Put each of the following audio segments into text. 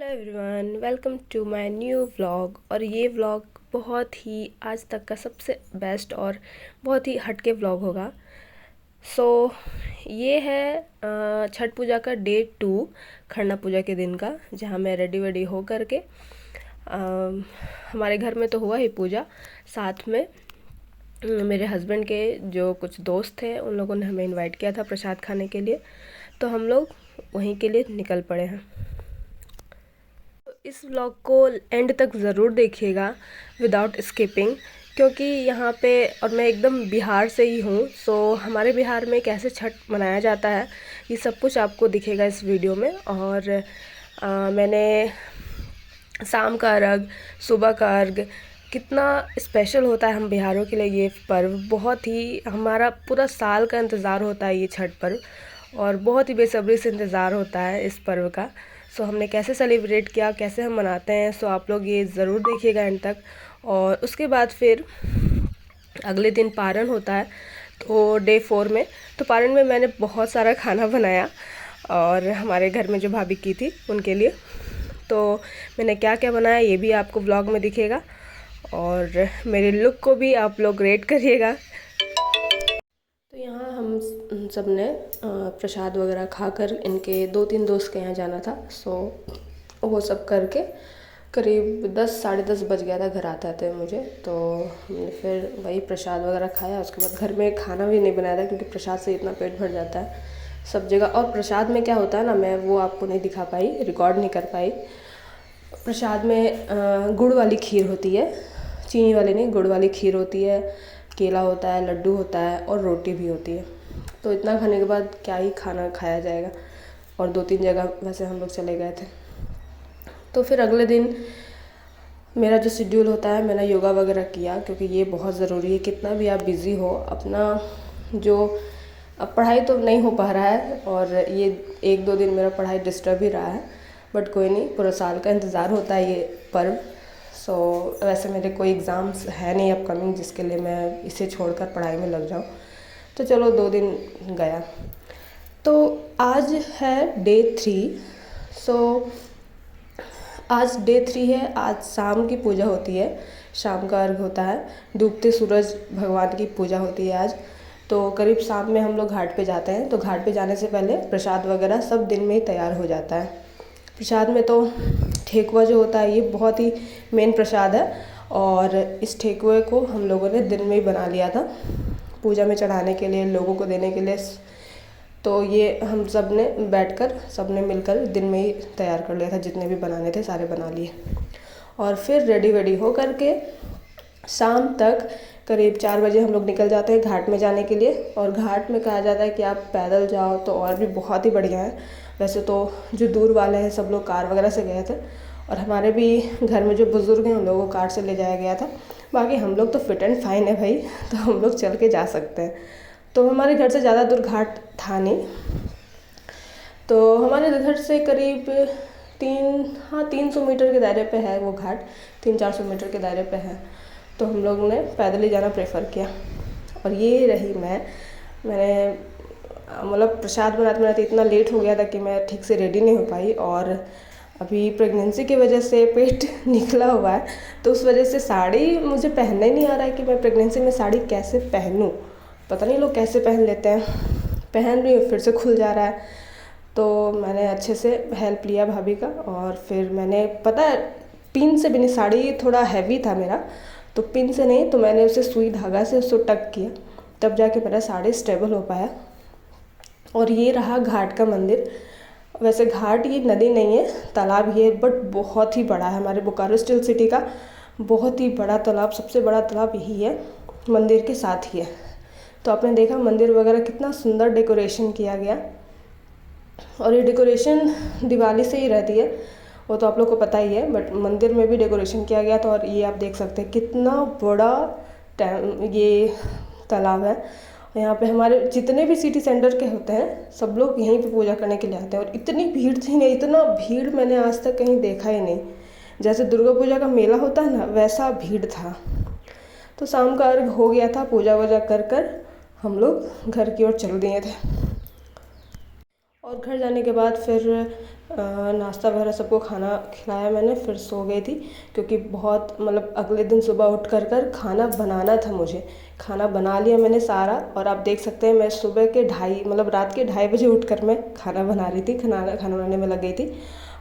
Hello everyone, welcome to my new vlog. और ये vlog बहुत ही आज तक का सबसे बेस्ट और बहुत ही हटके व्लॉग होगा। ये है छठ पूजा का डे 2, खरना पूजा के दिन का, जहाँ मैं रेडी वेडी हो करके हमारे घर में तो हुआ ही पूजा, साथ में मेरे हस्बैंड के जो कुछ दोस्त थे उन लोगों ने हमें इनवाइट किया था प्रसाद खाने के लिए, तो हम लोग वहीं के लिए निकल पड़े हैं। इस व्लॉग को एंड तक ज़रूर देखिएगा विदाउट स्किपिंग, क्योंकि यहाँ पे और मैं एकदम बिहार से ही हूँ, सो हमारे बिहार में कैसे छठ मनाया जाता है ये सब कुछ आपको दिखेगा इस वीडियो में। और मैंने शाम का अर्घ, सुबह का अर्घ, कितना स्पेशल होता है हम बिहारियों के लिए ये पर्व। बहुत ही हमारा पूरा साल का इंतज़ार होता है ये छठ पर्व, और बहुत ही बेसब्री से इंतज़ार होता है इस पर्व का। सो हमने कैसे सेलिब्रेट किया, कैसे हम मनाते हैं, सो आप लोग ये ज़रूर देखिएगा एंड तक। और उसके बाद फिर अगले दिन पारण होता है, तो डे 4 में, तो पारण में मैंने बहुत सारा खाना बनाया और हमारे घर में जो भाभी की थी उनके लिए। तो मैंने क्या क्या बनाया ये भी आपको व्लॉग में दिखेगा, और मेरे लुक को भी आप लोग रेट करिएगा। तो यहाँ हम सब ने प्रसाद वगैरह खाकर इनके 2-3 दोस्त के यहाँ जाना था, सो वो सब करके करीब 10 साढ़े 10 बज गया था घर आते आते मुझे। तो हमने फिर वही प्रसाद वगैरह खाया। उसके बाद घर में खाना भी नहीं बनाया था, क्योंकि प्रसाद से इतना पेट भर जाता है सब जगह। और प्रसाद में क्या होता है ना, मैं वो आपको नहीं दिखा पाई, रिकॉर्ड नहीं कर पाई। प्रसाद में गुड़ वाली खीर होती है, चीनी वाली नहीं, गुड़ वाली खीर होती है, केला होता है, लड्डू होता है और रोटी भी होती है। तो इतना खाने के बाद क्या ही खाना खाया जाएगा। और 2-3 जगह वैसे हम लोग चले गए थे। तो फिर अगले दिन मेरा जो शेड्यूल होता है, मैंने योगा वगैरह किया, क्योंकि ये बहुत ज़रूरी है। कितना भी आप बिज़ी हो, अपना जो अब पढ़ाई तो नहीं हो पा रहा है, और ये 1-2 दिन मेरा पढ़ाई डिस्टर्ब ही रहा है, बट कोई नहीं, पूरा साल का इंतज़ार होता है ये पर्व। वैसे मेरे कोई एग्ज़ाम्स है नहीं अपकमिंग जिसके लिए मैं इसे छोड़कर पढ़ाई में लग जाऊँ। तो चलो 2 दिन गया। तो आज है डे 3। आज डे 3 है। आज शाम की पूजा होती है, शाम का अर्घ होता है, डूबते सूरज भगवान की पूजा होती है आज। तो करीब शाम में हम लोग घाट पे जाते हैं। तो घाट पे जाने से पहले प्रसाद वगैरह सब दिन में ही तैयार हो जाता है। प्रसाद में तो ठेकुआ जो होता है ये बहुत ही मेन प्रसाद है, और इस ठेकुए को हम लोगों ने दिन में ही बना लिया था पूजा में चढ़ाने के लिए, लोगों को देने के लिए। तो ये हम सब ने बैठकर सब ने मिलकर दिन में ही तैयार कर लिया था, जितने भी बनाने थे सारे बना लिए। और फिर रेडी वेडी हो करके शाम तक करीब 4 बजे हम लोग निकल जाते हैं घाट में जाने के लिए। और घाट में कहा जाता है कि आप पैदल जाओ तो और भी बहुत ही बढ़िया है। वैसे तो जो दूर वाले हैं सब लोग कार वगैरह से गए थे, और हमारे भी घर में जो बुज़ुर्ग हैं उन लोगों को कार से ले जाया गया था। बाकी हम लोग तो फिट एंड फाइन है भाई, तो हम लोग चल के जा सकते हैं। तो हमारे घर से ज़्यादा दूर घाट था नहीं, तो हमारे घर से करीब 300 मीटर के दायरे पे है वो घाट, 300-400 मीटर के दायरे पे है। तो हम लोग ने पैदल ही जाना प्रेफर किया। और ये रही मैंने मतलब प्रसाद बनाते बनाते इतना लेट हो गया था कि मैं ठीक से रेडी नहीं हो पाई। और अभी प्रेगनेंसी की वजह से पेट निकला हुआ है, तो उस वजह से साड़ी मुझे पहनना ही नहीं आ रहा है कि मैं प्रेगनेंसी में साड़ी कैसे पहनूं। पता नहीं लोग कैसे पहन लेते हैं, पहन रही हूँ फिर से खुल जा रहा है। तो मैंने अच्छे से हेल्प लिया भाभी का, और फिर मैंने पता है पिन से भी नहीं, साड़ी थोड़ा हैवी था मेरा, तो पिन से नहीं, तो मैंने उसे सुई धागा से उसको टक किया, तब जाके मेरा साड़ी स्टेबल हो पाया। और ये रहा घाट का मंदिर। वैसे घाट ये नदी नहीं है, तालाब ही है, बट बहुत ही बड़ा है। हमारे बोकारो स्टील सिटी का बहुत ही बड़ा तालाब, सबसे बड़ा तालाब यही है, मंदिर के साथ ही है। तो आपने देखा मंदिर वगैरह कितना सुंदर डेकोरेशन किया गया। और ये डेकोरेशन दिवाली से ही रहती है, वो तो आप लोग को पता ही है, बट मंदिर में भी डेकोरेशन किया गया था। और ये आप देख सकते हैं कितना बड़ा ये तालाब है। यहाँ पे हमारे जितने भी सिटी सेंटर के होते हैं सब लोग यहीं पे पूजा करने के लिए आते हैं। और इतनी भीड़ थी नहीं, इतना भीड़ मैंने आज तक कहीं देखा ही नहीं। जैसे दुर्गा पूजा का मेला होता है ना, वैसा भीड़ था। तो शाम का अर्घ हो गया था, पूजा वूजा कर हम लोग घर की ओर चल दिए थे। और घर जाने के बाद फिर नाश्ता वगैरह सबको खाना खिलाया मैंने, फिर सो गई थी क्योंकि बहुत मतलब अगले दिन सुबह उठ कर खाना बनाना था मुझे। खाना बना लिया मैंने सारा, और आप देख सकते हैं मैं सुबह के रात के 2:30 बजे उठकर मैं खाना बना रही थी, खाना बनाने में लग गई थी।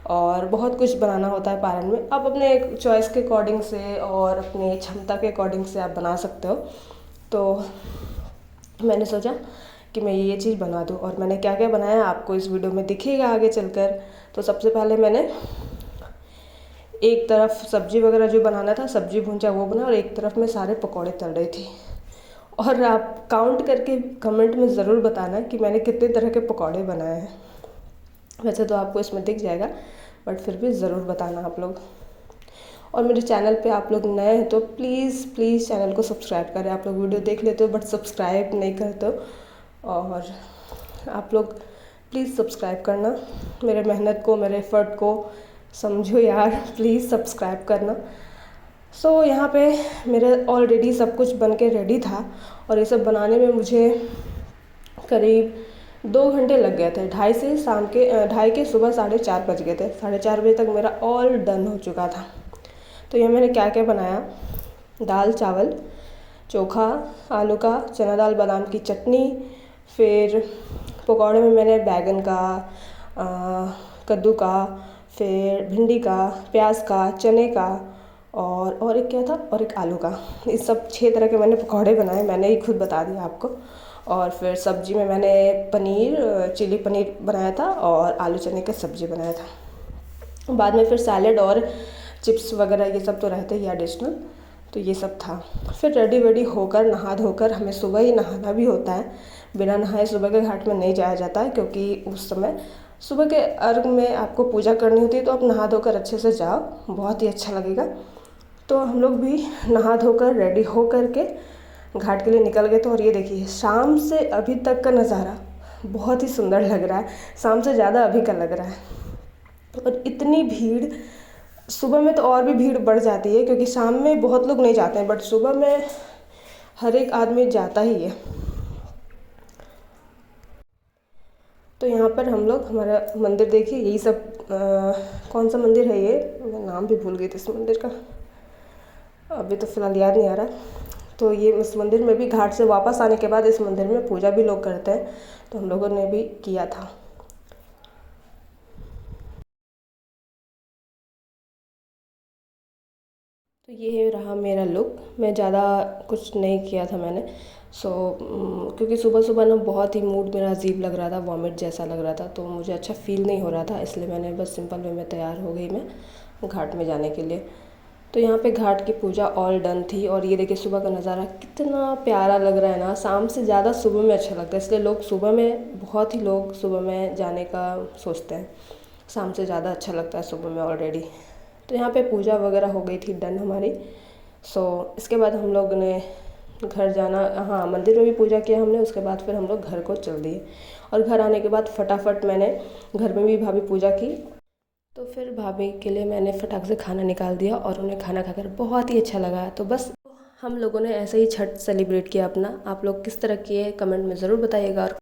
और बहुत कुछ बनाना होता है पारण में, आप अपने चॉइस के अकॉर्डिंग से और अपनी क्षमता के अकॉर्डिंग से आप बना सकते हो। तो मैंने सोचा कि मैं ये चीज़ बना दूँ, और मैंने क्या क्या बनाया आपको इस वीडियो में दिखेगा आगे चलकर। तो सबसे पहले मैंने एक तरफ सब्जी वगैरह जो बनाना था, सब्जी भूंजा वो बना, और एक तरफ मैं सारे पकौड़े तल रही थी। और आप काउंट करके कमेंट में ज़रूर बताना कि मैंने कितने तरह के पकौड़े बनाए हैं। वैसे तो आपको इसमें दिख जाएगा, बट फिर भी ज़रूर बताना आप लोग। और मेरे चैनल पे आप लोग नए हैं तो प्लीज़ प्लीज़ चैनल को सब्सक्राइब करें। आप लोग वीडियो देख लेते हो बट सब्सक्राइब नहीं करते हो, और आप लोग प्लीज़ सब्सक्राइब करना, मेरे मेहनत को, मेरे एफ़र्ट को समझो यार, प्लीज़ सब्सक्राइब करना। सो यहाँ पे मेरा ऑलरेडी सब कुछ बन के रेडी था, और ये सब बनाने में मुझे करीब 2 घंटे लग गए थे। 2:30 के सुबह 4:30 बज गए थे। 4:30 बजे तक मेरा ऑल डन हो चुका था। तो यहाँ मैंने क्या क्या बनाया, दाल चावल चोखा, आलू का, चना दाल बादाम की चटनी, फिर पकौड़े में मैंने बैगन का, कद्दू का, फिर भिंडी का, प्याज का, चने का, और एक क्या था, और एक आलू का। इस सब 6 तरह के मैंने पकौड़े बनाए, मैंने ही खुद बता दिया आपको। और फिर सब्जी में मैंने चिली पनीर बनाया था, और आलू चने का सब्जी बनाया था। बाद में फिर सैलेड और चिप्स वगैरह ये सब तो रहते ही एडिशनल, तो ये सब था। फिर रेडी वेडी होकर नहा धोकर, हमें सुबह ही नहाना भी होता है, बिना नहाए सुबह के घाट में नहीं जाया जाता है, क्योंकि उस समय सुबह के अर्घ में आपको पूजा करनी होती है। तो आप नहा धोकर अच्छे से जाओ, बहुत ही अच्छा लगेगा। तो हम लोग भी नहा धोकर रेडी हो करके घाट के लिए निकल गए थे। और ये देखिए शाम से अभी तक का नज़ारा बहुत ही सुंदर लग रहा है, शाम से ज़्यादा अभी का लग रहा है। और इतनी भीड़, सुबह में तो और भी भीड़ बढ़ जाती है क्योंकि शाम में बहुत लोग नहीं जाते हैं, बट सुबह में हर एक आदमी जाता ही है। तो यहाँ पर हम लोग, हमारा मंदिर देखिए, यही सब कौन सा मंदिर है ये, मैं नाम भी भूल गई थी इस मंदिर का, अभी तो फ़िलहाल याद नहीं आ रहा। तो ये इस मंदिर में भी घाट से वापस आने के बाद इस मंदिर में पूजा भी लोग करते हैं, तो हम लोगों ने भी किया था। तो ये रहा मेरा लुक, मैं ज़्यादा कुछ नहीं किया था मैंने। क्योंकि सुबह सुबह ना बहुत ही मूड मेरा अजीब लग रहा था, वॉमिट जैसा लग रहा था, तो मुझे अच्छा फील नहीं हो रहा था, इसलिए मैंने बस सिंपल वे में तैयार हो गई मैं घाट में जाने के लिए। तो यहाँ पे घाट की पूजा ऑल डन थी, और ये देखिए सुबह का नज़ारा कितना प्यारा लग रहा है ना। शाम से ज़्यादा सुबह में अच्छा लगता है, इसलिए लोग सुबह में, बहुत ही लोग सुबह में जाने का सोचते हैं, शाम से ज़्यादा अच्छा लगता है सुबह में ऑलरेडी। तो यहाँ पे पूजा वगैरह हो गई थी डन हमारी। इसके बाद हम लोग ने घर जाना, हाँ मंदिर में भी पूजा किया हमने, उसके बाद फिर हम लोग घर को चल दिए। और घर आने के बाद फटाफट मैंने घर में भी भाभी पूजा की, तो फिर भाभी के लिए मैंने फटाक से खाना निकाल दिया, और उन्हें खाना खाकर बहुत ही अच्छा लगा। तो बस हम लोगों ने ऐसे ही छठ सेलिब्रेट किया अपना। आप लोग किस तरह किए कमेंट में ज़रूर बताइएगा। और